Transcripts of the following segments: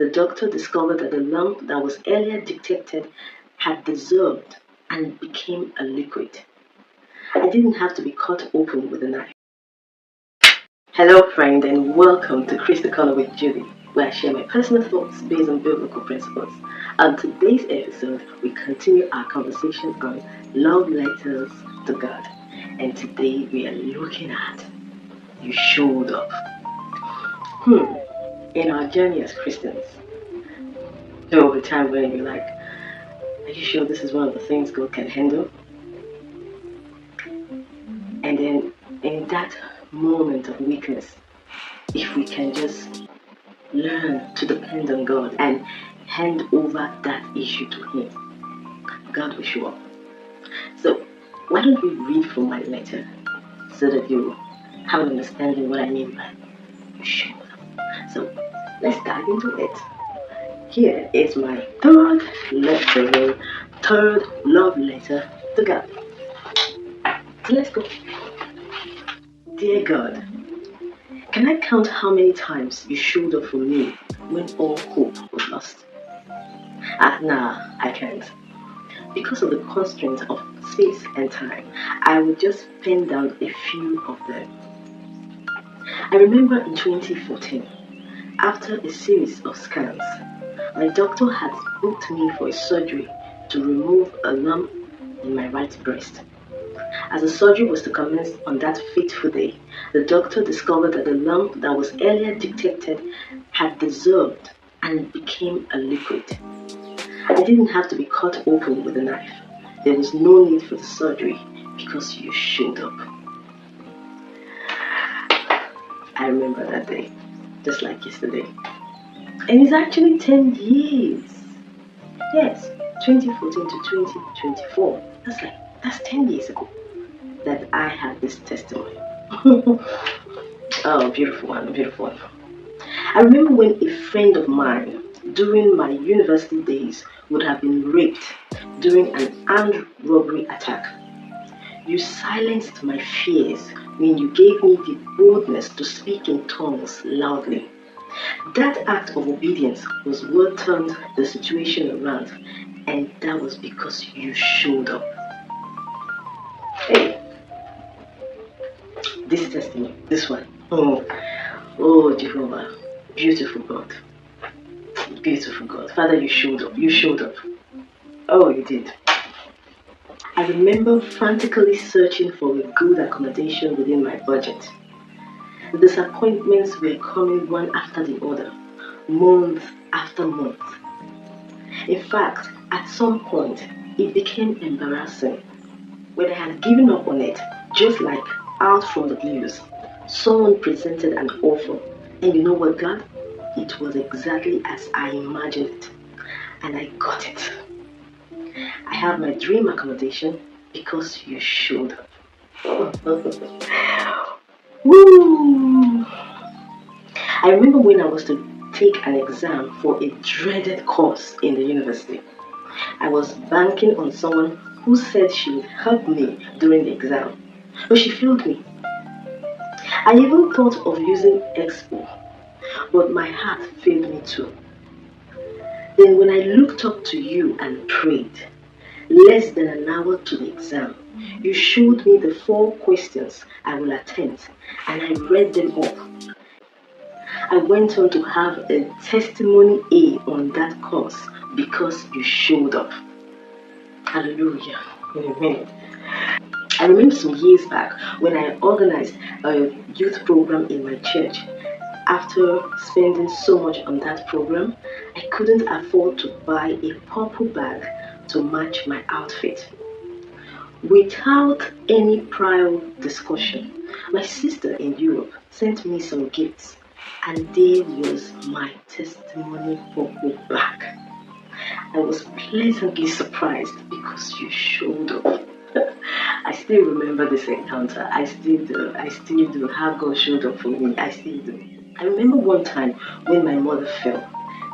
The doctor discovered that the lump that was earlier detected had dissolved and became a liquid. I didn't have to be cut open with a knife. Hello friend, and welcome to Crystal Color with Juddy, where I share my personal thoughts based on biblical principles. On today's episode, we continue our conversation on love letters to God. And today we are looking at You Showed Up. In our journey as Christians, there will be time when you're like, are you sure this is one of the things God can handle? And then in that moment of weakness, if we can just learn to depend on God and hand over that issue to Him, God will show up. So why don't we read from my letter so that you have an understanding what I mean by you showed up. So let's dive into it. Here is my third love letter to God. So let's go. Dear God, can I count how many times you showed up for me when all hope was lost? Nah, I can't. Because of the constraints of space and time, I will just pen down a few of them. I remember in 2014, after a series of scans, my doctor had booked me for a surgery to remove a lump in my right breast. As the surgery was to commence on that fateful day, the doctor discovered that the lump that was earlier detected had dissolved and became a liquid. I didn't have to be cut open with a knife. There was no need for the surgery because you showed up. I remember that day, just like yesterday. And it's actually 10 years. Yes, 2014 to 2024. That's 10 years ago that I had this testimony. Oh, beautiful one, beautiful one. I remember when a friend of mine during my university days would have been raped during an armed robbery attack. You silenced my fears when you gave me the boldness to speak in tongues loudly. That act of obedience was what turned the situation around, and that was because you showed up. Hey, this testimony, this one. Oh, Jehovah, beautiful God. Beautiful God. Father, you showed up. You showed up. Oh, you did. I remember frantically searching for a good accommodation within my budget. The disappointments were coming one after the other, month after month. In fact, at some point, it became embarrassing. When I had given up on it, just like out from the blues, someone presented an offer. And you know what, God? It was exactly as I imagined it. And I got it. I have my dream accommodation because you showed up. Woo! I remember when I was to take an exam for a dreaded course in the university. I was banking on someone who said she would help me during the exam, but she failed me. I even thought of using Expo, but my heart failed me too. Then when I looked up to you and prayed, less than an hour to the exam, you showed me the 4 questions I will attempt, and I read them off. I went on to have a testimony A on that course because you showed up. Hallelujah. Amen. I remember some years back when I organized a youth program in my church. After spending so much on that program, I couldn't afford to buy a purple bag to match my outfit. Without any prior discussion, my sister in Europe sent me some gifts, and there was my testimony purple bag. I was pleasantly surprised because you showed up. I still remember this encounter. I still do. How God showed up for me. I still do. I remember one time when my mother fell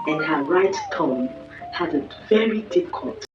and her right thumb had a very deep cut.